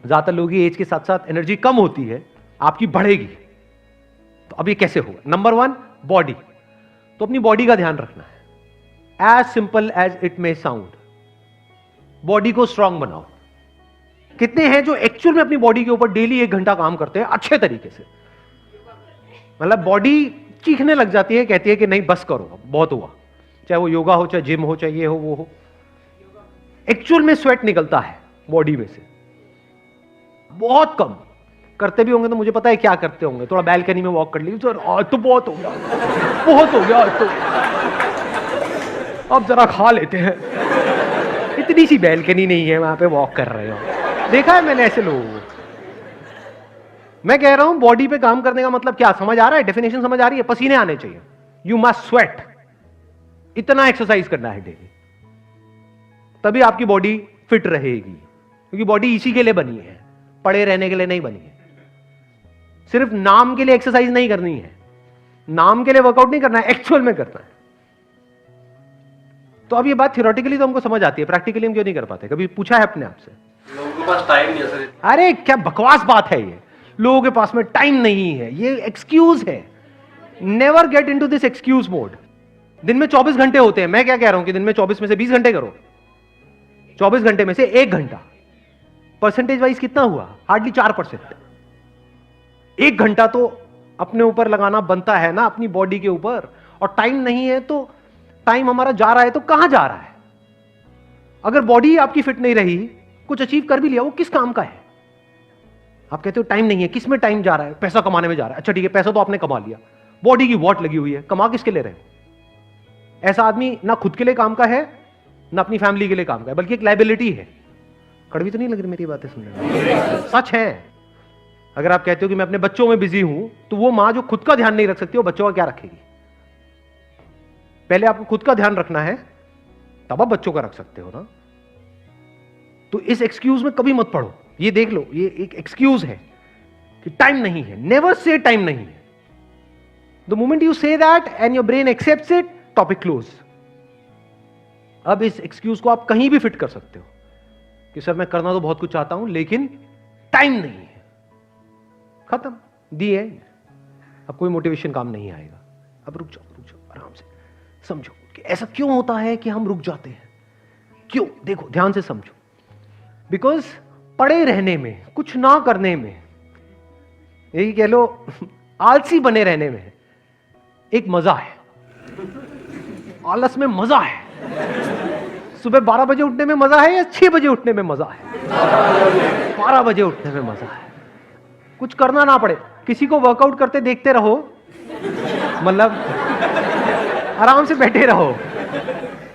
ज्यादातर लोगों की एज के साथ साथ एनर्जी कम होती है, आपकी बढ़ेगी। तो अब ये कैसे होगा? Number 1, body. तो अपनी बॉडी का ध्यान रखना है, as simple as it may sound. Body को स्ट्रांग बनाओ। कितने हैं जो एक्चुअल में अपनी बॉडी के ऊपर डेली 1 घंटा काम करते हैं अच्छे तरीके से? मतलब बॉडी चीखने लग जाती है, कहती है कि नहीं बस करो, बहुत हुआ। चाहे वो योगा हो, चाहे जिम हो, चाहे ये हो वो हो, एक्चुअल में स्वेट निकलता है बॉडी में से। बहुत कम करते भी होंगे तो मुझे पता है क्या करते होंगे, थोड़ा बैल्कनी में वॉक कर ली, तो आज तो बहुत हो गया, बहुत हो गया आज तो, अब जरा खा लेते हैं। इतनी सी बैल्कनी नहीं है, वहां पे वॉक कर रहे हो। देखा है मैंने ऐसे लोगों को। मैं कह रहा हूं बॉडी पे काम करने का मतलब क्या, समझ आ रहा है? डेफिनेशन समझ आ रही है? पसीने आने चाहिए, यू मस्ट स्वेट। इतना एक्सरसाइज करना है डेली, तभी आपकी बॉडी फिट रहेगी। क्योंकि बॉडी इसी के लिए बनी है, पड़े रहने के लिए नहीं बनी है। सिर्फ नाम के लिए एक्सरसाइज नहीं करनी है, नाम के लिए वर्कआउट नहीं करना है, एक्चुअल में करना है। तो अब ये बात थियोरेटिकली तो हमको समझ आती है, प्रैक्टिकली हम क्यों नहीं कर पाते? कभी पूछा है अपने आप से? लोगों के पास टाइम नहीं है सर। अरे क्या बकवास बात है ये, लोगों के पास में टाइम नहीं है, ये एक्सक्यूज है। Never get into this excuse mode. दिन में 24 घंटे होते हैं, मैं क्या कह रहा हूं कि दिन में 24 में से 20 घंटे करो। 24 घंटे में से 1 घंटा, परसेंटेज वाइज कितना हुआ? हार्डली 4%। 1 घंटा तो अपने ऊपर लगाना बनता है ना, अपनी बॉडी के ऊपर। और टाइम नहीं है तो टाइम हमारा जा रहा है तो कहां जा रहा है? अगर बॉडी आपकी फिट नहीं रही, कुछ अचीव कर भी लिया, वो किस काम का है? आप कहते हो टाइम नहीं है, किस में टाइम जा रहा है? पैसा कमाने में जा रहा है। अच्छा ठीक है, पैसा तो आपने कमा लिया, बॉडी की वॉट लगी हुई है, कमा किसके लिए रहे? ऐसा आदमी ना खुद के लिए काम का है, ना अपनी फैमिली के लिए काम का है, बल्कि एक लाइबिलिटी है। कड़वी तो नहीं लग रही मेरी बातें सुनने में? सच है। अगर आप कहते हो कि मैं अपने बच्चों में बिजी हूं, तो वो मां जो खुद का ध्यान नहीं रख सकती, वो बच्चों का क्या रखेगी? पहले आपको खुद का ध्यान रखना है, तब आप बच्चों का रख सकते हो ना। तो इस एक्सक्यूज में कभी मत पड़ो। ये देख लो, ये एक एक्सक्यूज है कि टाइम नहीं है। नेवर से टाइम नहीं है। The moment you say that and your brain accepts it, topic close. अब इस एक्सक्यूज को आप कहीं भी फिट कर सकते हो कि सर मैं करना तो बहुत कुछ चाहता हूं लेकिन टाइम नहीं है। खत्म, दी एंड। अब कोई मोटिवेशन काम नहीं आएगा। अब रुक जाओ, आराम से समझो कि ऐसा क्यों होता है कि हम रुक जाते हैं। क्यों? देखो, ध्यान से समझो। बिकॉज पड़े रहने में, कुछ ना करने में, यही कह लो आलसी बने रहने में एक मजा है। आलस में मजा है। सुबह 12 बजे उठने में मजा है या 6 बजे उठने में मजा है? 12 बजे उठने में मजा है। कुछ करना ना पड़े, किसी को वर्कआउट करते देखते रहो, मतलब आराम से बैठे रहो।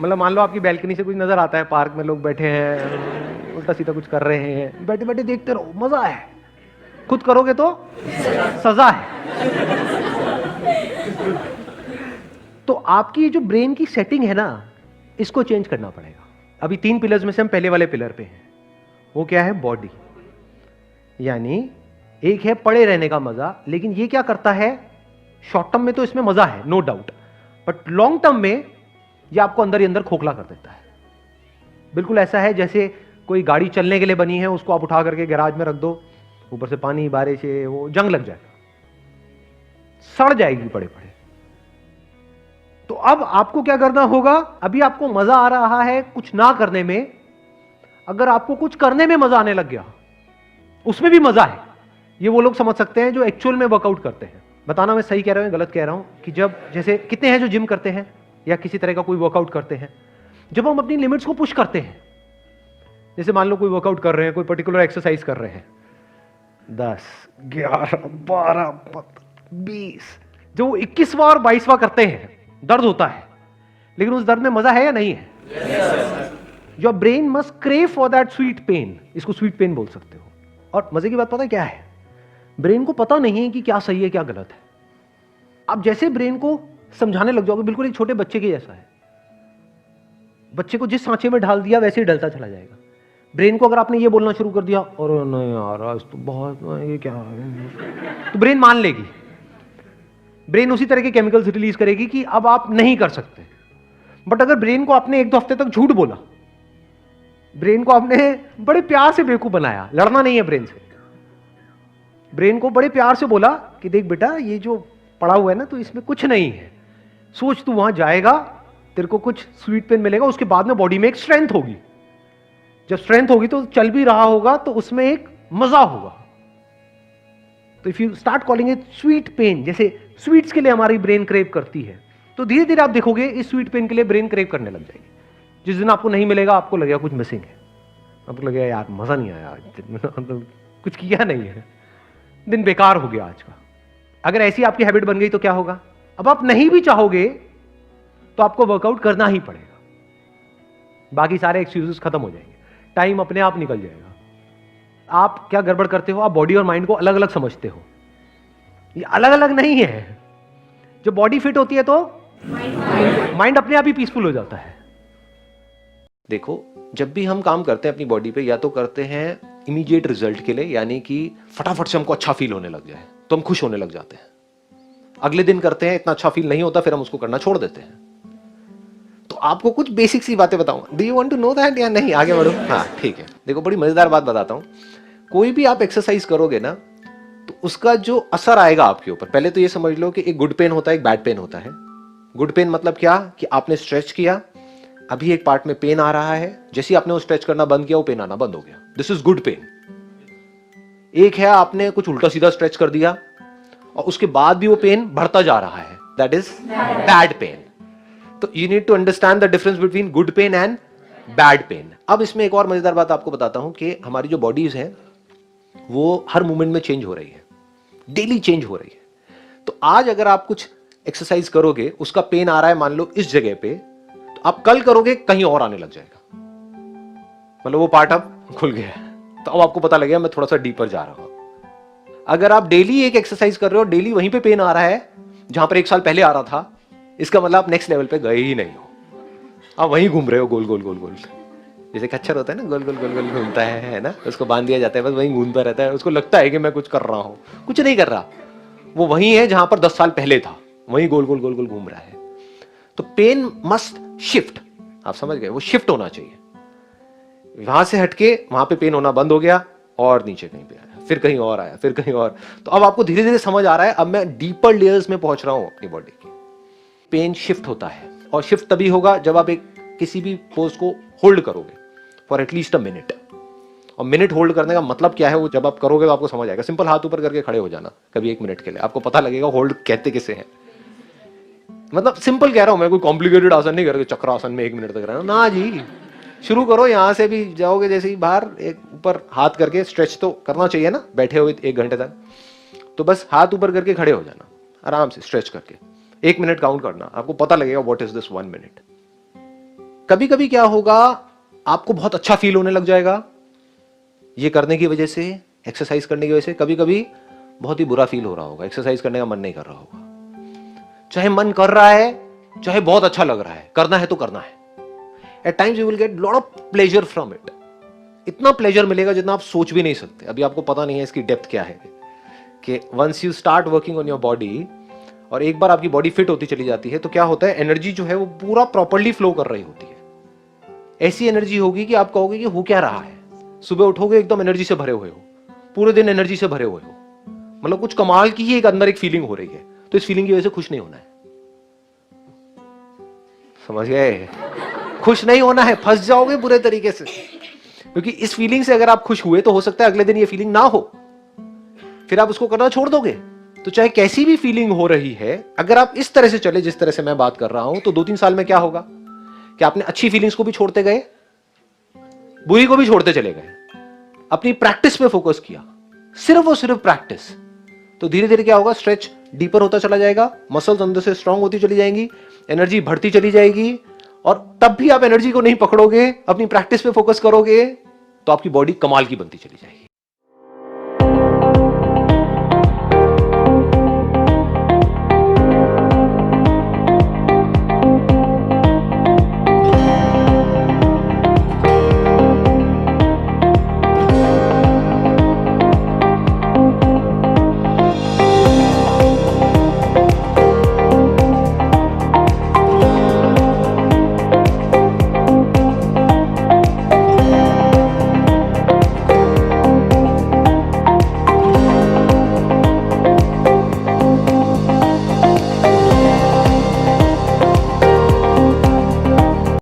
मतलब मान लो आपकी बैल्कनी से कुछ नजर आता है, पार्क में लोग बैठे हैं, उल्टा सीधा कुछ कर रहे हैं, बैठे बैठे देखते रहो, मजा है। खुद करोगे तो सजा है। तो आपकी जो ब्रेन की सेटिंग है ना, इसको चेंज करना पड़ेगा। अभी 3 पिलर्स में से हम पहले वाले पिलर पे हैं। वो क्या है? बॉडी। यानी एक है पड़े रहने का मजा, लेकिन ये क्या करता है? शॉर्ट टर्म में तो इसमें मजा है, no doubt, but long term में ये आपको अंदर ही अंदर खोखला कर देता है। बिल्कुल ऐसा है जैसे कोई गाड़ी चलने के लिए बनी है, उसको आप उठा करके गैराज में रख दो, ऊपर से पानी बारिश है, वो जंग लग जाएगा, सड़ जाएगी पड़े पड़े। तो अब आपको क्या करना होगा? अभी आपको मजा आ रहा है कुछ ना करने में, अगर आपको कुछ करने में मजा आने लग गया, उसमें भी मजा है। ये वो लोग समझ सकते हैं जो एक्चुअल में वर्कआउट करते हैं। बताना मैं सही कह रहा हूं गलत कह रहा हूं कि जब जैसे कितने हैं जो जिम करते हैं या किसी तरह का कोई वर्कआउट करते हैं, जब हम अपनी लिमिट्स को पुश करते हैं, जैसे मान लो कोई वर्कआउट कर रहे हैं, कोई पर्टिकुलर एक्सरसाइज कर रहे हैं, 10, 11, 12, 20, जो 21वां और 22वां करते हैं, दर्द होता है, लेकिन उस दर्द में मजा है या नहीं है? Your brain must crave for that sweet pain. इसको स्वीट पेन बोल सकते हो। और मजे की बात पता है क्या है? ब्रेन को पता नहीं है कि क्या सही है क्या गलत है। आप जैसे ब्रेन को समझाने लग जाओगे, बिल्कुल एक छोटे बच्चे के जैसा है। बच्चे को जिस सांचे में ढाल दिया वैसे ही डलता चला जाएगा। ब्रेन को अगर आपने ये बोलना शुरू कर दिया, और नहीं यार आज तो बहुत, ये क्या है, तो ब्रेन मान लेगी। ब्रेन उसी तरह के केमिकल्स रिलीज करेगी कि अब आप नहीं कर सकते। बट अगर ब्रेन को आपने 1-2 हफ्ते तक झूठ बोला ब्रेन को आपने बड़े प्यार से बेवकूफ बनाया, लड़ना नहीं है ब्रेन से। ब्रेन को बड़े प्यार से बोला कि देख बेटा ये जो पड़ा हुआ है ना तो इसमें कुछ नहीं है, सोच तू वहां जाएगा, तेरे को कुछ स्वीट पेन मिलेगा, उसके बाद में बॉडी में एक स्ट्रेंथ होगी, जब स्ट्रेंथ होगी तो चल भी रहा होगा तो उसमें एक मजा होगा। तो if you start calling it sweet pain, जैसे स्वीट्स के लिए हमारी ब्रेन क्रेव करती है, तो धीरे धीरे आप देखोगे इस स्वीट पेन के लिए ब्रेन क्रेव करने लग जाएगी। जिस दिन आपको नहीं मिलेगा आपको लगेगा कुछ मिसिंग है, आपको लगेगा यार मजा नहीं आया आज, कुछ किया नहीं है, दिन बेकार हो गया आज का। अगर ऐसी आपकी हैबिट बन गई तो क्या होगा, अब आप नहीं भी चाहोगे तो आपको वर्कआउट करना ही पड़ेगा, बाकी सारे एक्सक्यूजेस खत्म हो जाएंगे, टाइम अपने आप निकल जाएगा। आप क्या गड़बड़ करते हो, आप बॉडी और माइंड को अलग अलग समझते हो, ये अलग अलग नहीं है। जब बॉडी फिट होती है तो माइंड अपने आप ही पीसफुल हो जाता है। देखो, जब भी हम काम करते हैं अपनी बॉडी पे, या तो करते हैं इमीडिएट रिजल्ट के लिए, यानी कि फटाफट से हमको अच्छा फील होने लग जाए तो हम खुश होने लग जाते हैं। अगले दिन करते हैं, इतना अच्छा फील नहीं होता, फिर हम उसको करना छोड़ देते हैं। तो आपको कुछ बेसिक सी बातें बताऊंगा, do you want to know that या नहीं? आगे बढ़ो। हाँ ठीक है, देखो बड़ी मजेदार बात बताता हूं। कोई भी आप एक्सरसाइज करोगे ना तो उसका जो असर आएगा आपके ऊपर, पहले तो ये समझ लो कि एक गुड पेन होता है, एक बैड पेन होता है। गुड पेन मतलब क्या कि आपने स्ट्रेच किया, अभी एक पार्ट में पेन आ रहा है, जैसे ही आपने वो स्ट्रेच करना बंद किया वो पेन आना बंद हो गया, दिस इज गुड पेन। एक है आपने कुछ उल्टा सीधा स्ट्रेच कर दिया और उसके बाद भी वो पेन बढ़ता जा रहा है, दैट इज बैड पेन। तो you need to understand the difference between good pain and bad pain. अब इसमें एक और मजेदार बात आपको बताता हूं कि हमारी जो बॉडीज है वो हर मोमेंट में चेंज हो रही है, डेली चेंज हो रही है। तो आज अगर आप कुछ एक्सरसाइज करोगे, उसका पेन आ रहा है मान लो इस जगह पे, तो आप कल करोगे कहीं और आने लग जाएगा, मतलब वो पार्ट अब खुल गया है, तो अब आपको पता लगेगा मैं थोड़ा सा डीपर जा रहा हूं। अगर आप डेली एक एक्सरसाइज कर रहे हो, डेली वहीं पे पेन आ रहा है जहां पर 1 साल पहले आ रहा था, इसका मतलब आप नेक्स्ट लेवल पे गए ही नहीं हो, आप वहीं घूम रहे हो गोल गोल गोल गोल। जैसे खच्चर होता है ना, गोल गोल गोल गोल घूमता है ना, उसको बांध दिया जाता है, बस वहीं घूमता रहता है, उसको लगता है कि मैं कुछ कर रहा हूं, कुछ नहीं कर रहा, वो वहीं है जहां पर 10 साल पहले था, वहीं गोल गोल गोल गोल घूम रहा है। तो पेन मस्ट शिफ्ट, आप समझ गए, वो शिफ्ट होना चाहिए, वहां से हटके वहां पे पेन होना बंद हो गया और नीचे कहीं पे आया, फिर कहीं और आया, फिर कहीं और। तो अब आपको धीरे धीरे समझ आ रहा है, अब मैं डीपर लेयर्स में पहुंच रहा हूं अपनी बॉडी की। पेन शिफ्ट होता है, और शिफ्ट तभी होगा जब आप एक किसी भी पोज को होल्ड करोगे फॉर एटलीस्ट अ मिनट। और मिनट होल्ड करने का मतलब क्या है, वो जब आप करोगे तो आपको समझ आएगा। सिंपल हाथ ऊपर करके खड़े हो जाना कभी 1 मिनट के लिए, आपको पता लगेगा होल्ड कहते किसे हैं। मतलब सिंपल कह रहा हूं मैं, कोई कॉम्प्लिकेटेड आसन नहीं करके चक्रासन में 1 मिनट तक रहना ना जी। शुरू करो, यहां से भी जाओगे जैसे ही बाहर, एक ऊपर हाथ करके स्ट्रेच तो करना चाहिए ना, बैठे हुए 1 घंटे तक, तो बस हाथ ऊपर करके खड़े हो जाना आराम से, स्ट्रेच करके 1 मिनट काउंट करना, आपको पता लगेगा व्हाट इज दिस 1 मिनट। कभी कभी क्या होगा, आपको बहुत अच्छा फील होने लग जाएगा ये करने की वजह से, एक्सरसाइज करने की वजह से। कभी कभी बहुत ही बुरा फील हो रहा होगा, एक्सरसाइज करने का मन नहीं कर रहा होगा, चाहे मन कर रहा है चाहे बहुत अच्छा लग रहा है, करना है तो करना है। At times you will get lot of pleasure from it, इतना प्लेजर मिलेगा जितना आप सोच भी नहीं सकते। अभी आपको पता नहीं है इसकी डेप्थ क्या है, कि once you start working on your body और एक बार आपकी बॉडी फिट होती चली जाती है तो क्या होता है, एनर्जी जो है वो पूरा प्रॉपर्ली फ्लो कर रही होती है। ऐसी एनर्जी होगी कि आप कहोगे कि हो क्या रहा है, सुबह उठोगे एकदम एनर्जी से भरे हुए हो, पूरे दिन एनर्जी से भरे हुए हो, मतलब कुछ कमाल की ही एक अंदर एक फीलिंग हो रही है। तो इस फीलिंग की वजह से खुश नहीं होना है, समझ गए? खुश नहीं होना है, फंस जाओगे बुरे तरीके से, क्योंकि इस फीलिंग से अगर आप खुश हुए तो हो सकता है अगले दिन ये फीलिंग ना हो, फिर आप उसको करना छोड़ दोगे। तो चाहे कैसी भी फीलिंग हो रही है, अगर आप इस तरह से चले जिस तरह से मैं बात कर रहा हूं, तो 2-3 साल में क्या होगा कि आपने अच्छी फीलिंग्स को भी छोड़ते गए, बुरी को भी छोड़ते चले गए, अपनी प्रैक्टिस पे फोकस किया, सिर्फ और सिर्फ प्रैक्टिस। तो धीरे धीरे क्या होगा, स्ट्रेच डीपर होता चला जाएगा, मसल्स अंदर से स्ट्रांग होती चली जाएंगी, एनर्जी बढ़ती चली जाएगी, और तब भी आप एनर्जी को नहीं पकड़ोगे, अपनी प्रैक्टिस पे फोकस करोगे, तो आपकी बॉडी कमाल की बनती चली जाएगी।